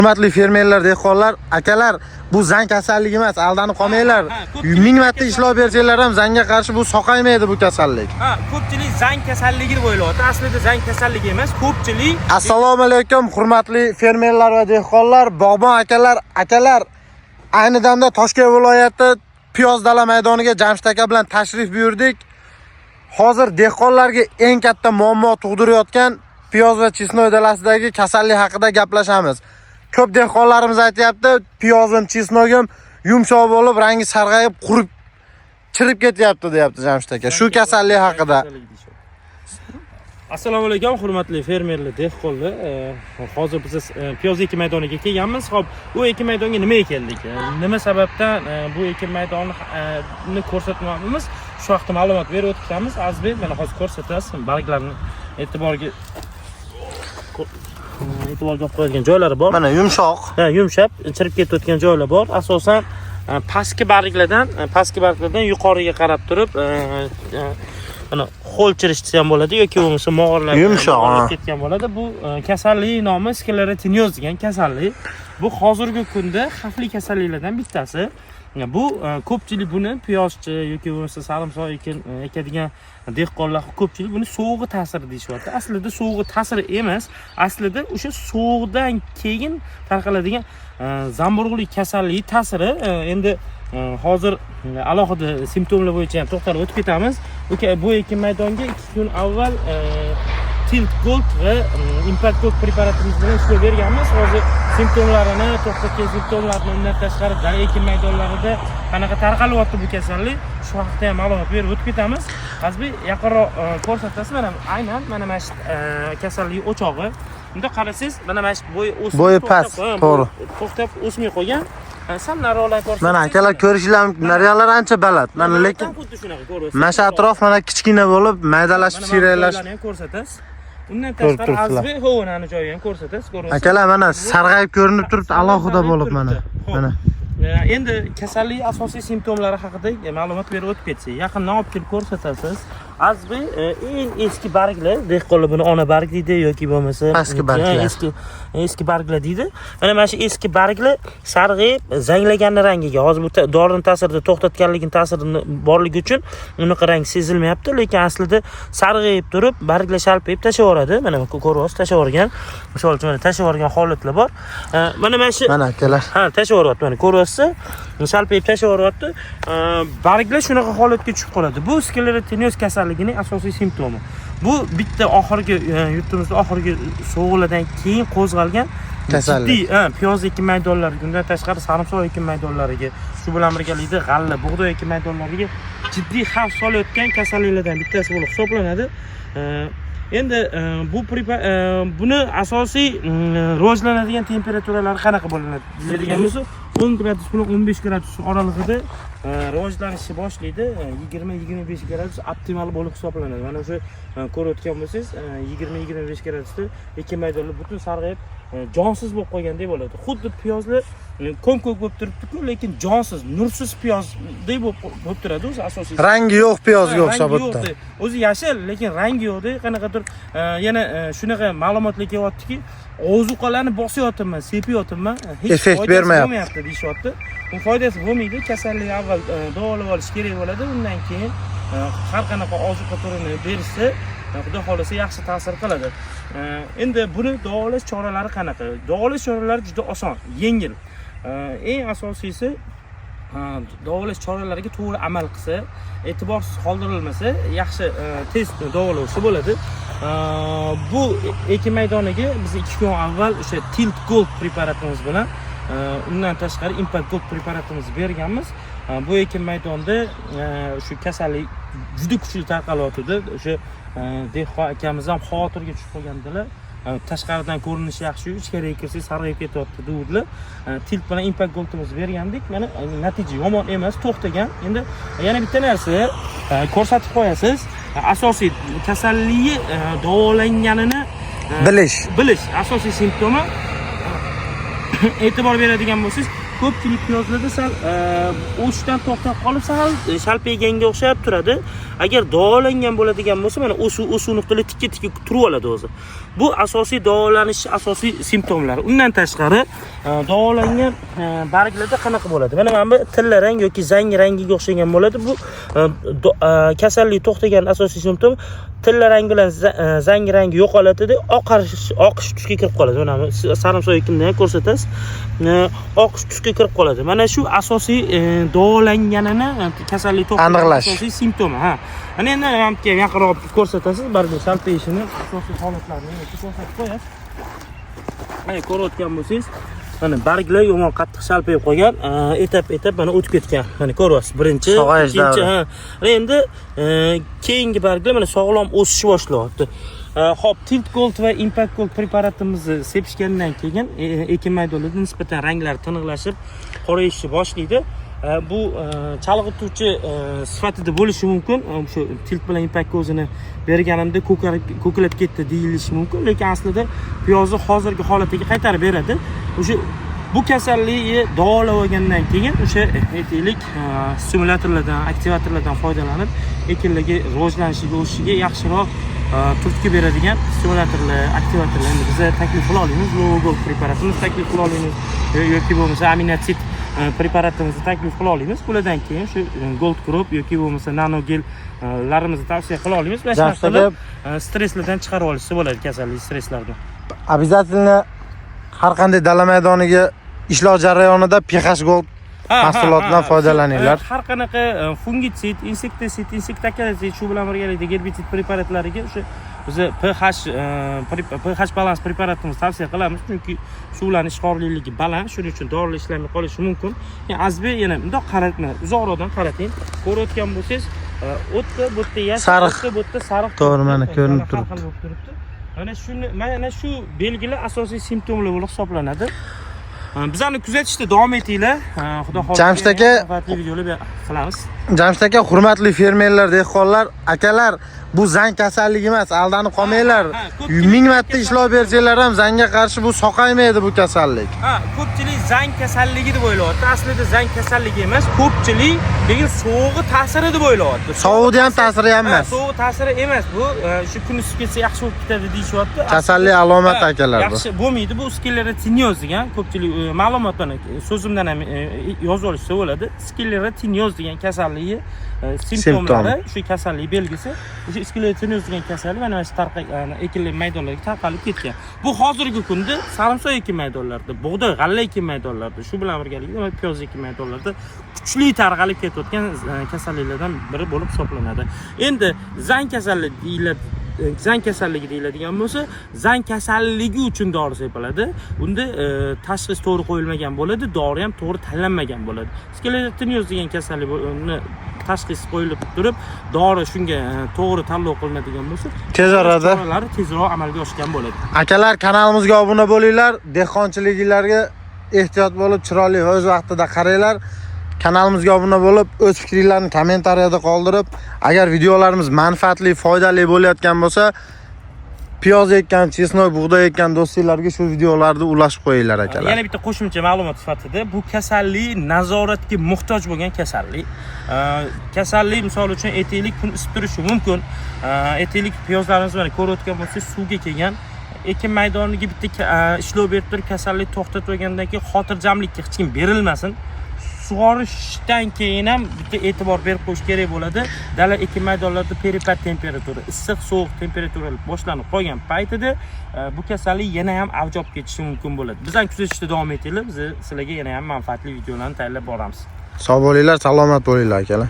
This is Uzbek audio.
Hurmatli fermerlar, dehqonlar, akalar, bu zang kasalligi emas, aldanib qolmanglar. Ming marta ishlov bersanglar ham zangga qarshi bu soqaymaydi bu kasallik. Ko'pchilik zang kasalligi deb o'ylayapti. Aslida zang kasalligi emas, ko'pchilik. Assalomu alaykum, hurmatli fermerlar va dehqonlar, bog'bon akalar. Ayni damda Toshkent viloyati piyoz dala maydoniga Jamshid aka bilan tashrif buyurdik. Hozir dehqonlarga eng katta muammo tug'dirayotgan piyoz va chesnoy dalasidagi kasallik haqida gaplashamiz. Ko'p dehqonlarimiz aytayapti, piyozim, chesnogim yumshoq bo'lib, rangi sarg'ayib, qurib, chirib ketyapti, deyapti Jamshid aka. Shu kasallik haqida. Assalomu alaykum, hurmatli fermerlar, dehqonlar. Hozir biz piyoz ekin maydoniga kelganmiz. Xo'p, bu ekin maydoniga nimaga keldik? Nima sababdan bu ekin maydonini ko'rsatmoqchimiz? Shu vaqtda ma'lumot berib o'tamiz. Azbek, mana hozir ko'rsatasiz. Barglarni e'tiborga olib qo'yilgan joylari bor. Mana yumshoq. Yumshab, chirib ketayotgan joylar bor. Asosan pastki barglardan yuqoriga qarab turib, mana ho'l chirishsa ham bo'ladi yoki bo'lmasa mog'orlar yumshoq ketgan bo'ladi. Bu kasallik nomi sklerotinyoz degan kasallik. Bu hozirgi kunda xavfli kasalliklardan bittasi. Bu ko'pchilik buni piyozchi yoki bo'lmasa sarimsoq ekadigan dehqonlar ko'pchilik buni sovuqi ta'siri deyishyapti. Aslida sovuqi ta'siri emas, aslida o'sha sovuqdan keyin tarqaladigan zamburug'lik kasallik ta'siri. Endi hozir alohida simptomlar bo'yicha ham to'xtalib o'tib ketamiz. Bu ekin maydoniga 2 kun avval Tilt Gold va Impact Gold preparatimiz bilan ishlov berganmiz. Hozir simptomlarini, to'xtatgan simptomlarni undan tashqari ekin maydonlarida qanaqa tarqalyapti bu kasallik, shu haqida ham ma'lumot berib o'tib ketamiz. Azbek, yaqinroq ko'rsatasiz, mana aynan mana shu kasallik o'chog'i. Unda qarasangiz, mana shu bo'yi past, to'g'ri. To'xtab o'smay qolgan. Sal nariroqdan ko'rsangiz. Mana akalar ko'rishlar nariyalar ancha baland. Mana lekin xuddi shunaqa ko'rasiz. mana shu atrof mana kichkina bo'lib, maydalashib, siyraklashib ham ko'rsatasiz. Undan tashqari Azbek hovnani joyi ham ko'rsatasiz, ko'rasiz. akalar mana sarg'ayib ko'rinib turibdi, alohida bo'lib mana. Mana. Endi kasallik asosiy simptomlari haqida ma'lumot berib o'tib ketsak, yaqindan olib kelib ko'rsatasiz. Azbek eng eski barglar, dehqonlar buni ona barg deydi yoki bo'lmasa eski barglar deydi. Mana shu eski barglar sarg'ayib, zanglaganning rangiga, hozir bu dorining ta'sirida to'xtatganligini ta'sirini borligi uchun unaqa rang sezilmayapti, lekin aslida sarg'ayib turib, barglar shalpayib tashaveradi. Mana ko'ryapsiz, tashavergan. Misol uchun tashavergan holatlar bor. Mana shu mana akalar. Tashaveryapti, mana ko'ryapsiz. Shalpayib tashaveryapti. Barglar shunaqa holatga tushib qoladi. Bu sklerotinyoz kasalligining asosiy simptomi. Bu bitta oxirgi yurtimizda oxirgi sovuqlardan keyin qo'zg'algan kasallik. Piyoz ekin maydonlariga, undan tashqari sarimsoq ekin maydonlariga, shu bilan birgalikda g'alla, bug'doy ekin maydonlariga jiddiy xavf solayotgan kasalliklardan bittasi bo'lib hisoblanadi. Endi buni asosiy rivojlanadigan temperaturalari qanaqa bo'ladi deydigan bo'lsa, 10 gradus bilan 15 gradus oralig'ida rivojlanishni boshlaydi. 20-25 gradus optimal bo'lib hisoblanadi. Mana o'sha ko'rayotgan bo'lsangiz, 20-25 gradusda ekin maydonlar butun sarg'ayib, jonsiz bo'lib qolgandek bo'ladi. Xuddi piyozlar ko'k bo'lib turibdi-ku, lekin jonsiz, nursiz piyozdek bo'lib turadi o'zi asosiy. Rangi yo'q piyozga o'xshab o'tdi. O'zi yashil, lekin rangi yo'qdek, qanaqadir yana shunaqa ma'lumotlar kelyaptiki, ozuqalarni bosyapman, sepyapman, hech effekt bermayapti deyishyapti. Bu foydasi bo'lmaydi. Kasallik avval davolab olish kerak bo'ladi. Undan keyin har qanaqa ozuqa turini berishsa, xudo xolasa yaxshi ta'sir qiladi. Endi buni davolash choralari qanaqa? Davolash choralari juda oson, yengil. Eng asosiysi davolash choralariga to'g'ri amal qilsa, e'tiborsiz qoldirilmasa, yaxshi tez davolovchi bo'ladi. Bu ekin maydoniga biz 2 kun avval o'sha Tilt Gold preparatimiz bilan, undan tashqari Impact Gold preparatimizni berganmiz. Bu ekin maydonda shu kasallik juda kuchli tarqalyapti. O'sha dehqon akamiz ham xavotirga tushib qolgandilar. Tashqaridan ko'rinishi yaxshi, ichkariga kirsangiz sarg'ayib ketyapti degdilar. Tilt bilan Impact Goldimizni bergandik. Mana natija yomon emas, to'xtagan. Endi yana bitta narsa ko'rsatib qo'yasiz. Asosiy kasalligi davolanganini bilish asosiy simptomi. E'tibor beradigan bo'lsangiz, ko'pchilik piyozlarda sal o'sishdan to'xtab qolib, sal shalpayganga o'xshab turadi. Agar davolangan bo'ladigan bo'lsa, mana o'suv nuqtalar tikka turib oladi o'zi. Bu asosiy davolanish asosiy simptomlari. Undan tashqari davolangan barglarda qanaqa bo'ladi? Mana bu tilla rang yoki zang rangiga o'xshagan bo'ladi. Bu kasallik to'xtagan asosiy simptom tilla rang bilan zang rangi yo'qoladi, oqish tusga kirib qoladi. Mana sarimsoq ekimda ham ko'rsatasiz. Oqish tusga kirib qoladi. Mana shu asosiy davolanganini kasallik to'xtagan asosiy simptomi. Ha. Ana endi hamga yaqinroq ko'rsatasiz, barcha salpayishini, asosiy holatlarini ko'rsatib qo'yasiz. Mana ko'rayotgan bo'lsangiz, mana barglar yomon qattiq salpayib qolgan, etap mana o'tib ketgan. Mana ko'ryapsiz, birinchi, ikkinchi, ha. Endi keyingi barglar mana sog'lom o'sishni boshlayapti. Hop, Tilt Gold va Impact Gold preparatimizni sepishgandan keyin ekin maydonlarida nisbatan ranglar tiniqlashib, qorayishni boshlaydi. Bu chalg'ituvchi sifatida bo'lishi mumkin. Shu Tilt bilan Impact o'zini berganimda ko'kalab ketdi deyilishi mumkin, lekin aslida piyozni hozirgi holatiga qaytarib beradi. O'sha bu kasallikni davolab olgandan keyin o'sha aytaylik stimulyatorlardan, aktivatorlardan foydalanib ekinlarga rivojlanishiga, o'sishiga yaxshiroq turtki beradigan stimulyatorlar, aktivatorlarni biz taklif qila olamiz. Low Gold preparatimizni taklif qila olamiz yoki bo'lmasa aminotsid preparatimizni taklif qila olamiz. Bulardan keyin shu Gold Crop yoki bo'lmasa Nano Gel larimizni tavsiya qila olamiz. Va shunday stresslardan chiqarib olishsa bo'ladi, kasallik stresslardan. Обязательно har qanday dala maydoniga ishlov jarayonida pH Gold mahsulotidan foydalaninglar. Har qanaqa fungitsid, insektisid, insektakazid shu bilan birgalikda gerbitsid preparatlariga o'sha biz pH balans preparatimizni tavsiya qilamiz, chunki suvlarning ishqorliligi baland, shuning uchun dorilar ishlamay qolishi mumkin. Azbi yana bundoq qaratma, uzoqroqdan qarating. Ko'rayotgan bo'lsangiz, o'tda bu yerda yashil, o'tda bu yerda sariq. To'g'ri, mana ko'rinib turibdi. Mana shu belgilar asosiy simptomlar bo'lib hisoblanadi. Bizlarni kuzatishda davom etinglar. Xudo xohlasa Jamshid aka, sifatli videolar qilamiz. Jamshid aka, hurmatli fermerlar, dehqonlar, akalar, bu zang kasalligi emas, aldanib qolmanglar. Ming marta ishlov bersanglar ham zangga qarshi bu soqaymaydi bu kasallik. Ko'pchilik zang kasalligi deb o'ylayapti. Aslida zang kasalligi emas, ko'pchilik lekin sovuqi ta'siri deb o'ylayapti. Sovuqni ham ta'siri ham emas. Sovuq ta'siri emas, bu shu kun isib ketsa yaxshi bo'lib ketadi deyishyapti. Kasallik alomati akalar bu. Yaxshi bo'lmaydi, bu sklerotinyoz degan ko'pchilik ma'lumotlarni so'zimdan ham yozib olishsa bo'ladi. Sklerotinyoz degan kasallik simptomlari, shu kasallik belgisi. O'sha sklerotinyoz degan kasallik mana shu ekinlar maydonlariga tarqalib ketgan. Bu hozirgi kunda sarimsoq ekin maydonlarida, bug'doy, g'alla ekin maydonlarida, shu bilan birgalikda piyoz ekin maydonlarida kuchli tarqalib ketayotgan kasalliklardan biri bo'lib hisoblanadi. Endi zang kasalligi deyiladigan bo'lsa, zang kasalligi uchun dori sepiladi. Unda tashxis to'g'ri qo'yilmagan bo'ladi, dori ham to'g'ri tanlanmagan bo'ladi. Sklerotinyoz degan kasallikni tashxis qo'yilib turib, dori shunga to'g'ri tanlov qilinadigan bo'lsa, tez orada tezroq amalga oshgan bo'ladi. Akalar, kanalimizga obuna bo'linglar, dehqonchiliklarga ehtiyot bo'lib, chiroyli va o'z vaqtida qaranglar. Kanalimizga obuna bo'lib, o'z fikringizni kommentariyada qoldirib, agar videolarimiz manfaatli, foydali bo'layotgan bo'lsa, piyoz ekkan, chesnoy, bug'doy ekkan do'stlarga shu videolarni ulashib qo'yinglar akalar. Yana bitta qo'shimcha ma'lumot sifatida, bu kasallik nazoratga muhtoj bo'lgan kasallik. Kasallik misol uchun etiklik kun isib turishi mumkin. Etiklik piyozlarimiz mana ko'rayotgan bo'lsangiz, suvga kelgan. Ekin maydoniga bitta ishlov berib turib kasallik to'xtatib qo'ygandan keyin xotirjamlikka hech kim berilmasin. Sug'orishdan keyin ham bitta e'tibor berib qo'yish kerak bo'ladi. Dala ekin maydonlarida peripad temperatura, issiq, sovuq temperaturalar boshlanib qolgan paytida bu kasallik yana ham avj olib ketishi mumkin bo'ladi. Bizdan kuzatishda davom etinglar. Biz sizlarga yana ham manfaatli videolarni tayyorlab boramiz. Sog' bo'linglar, salomat bo'linglar akalar.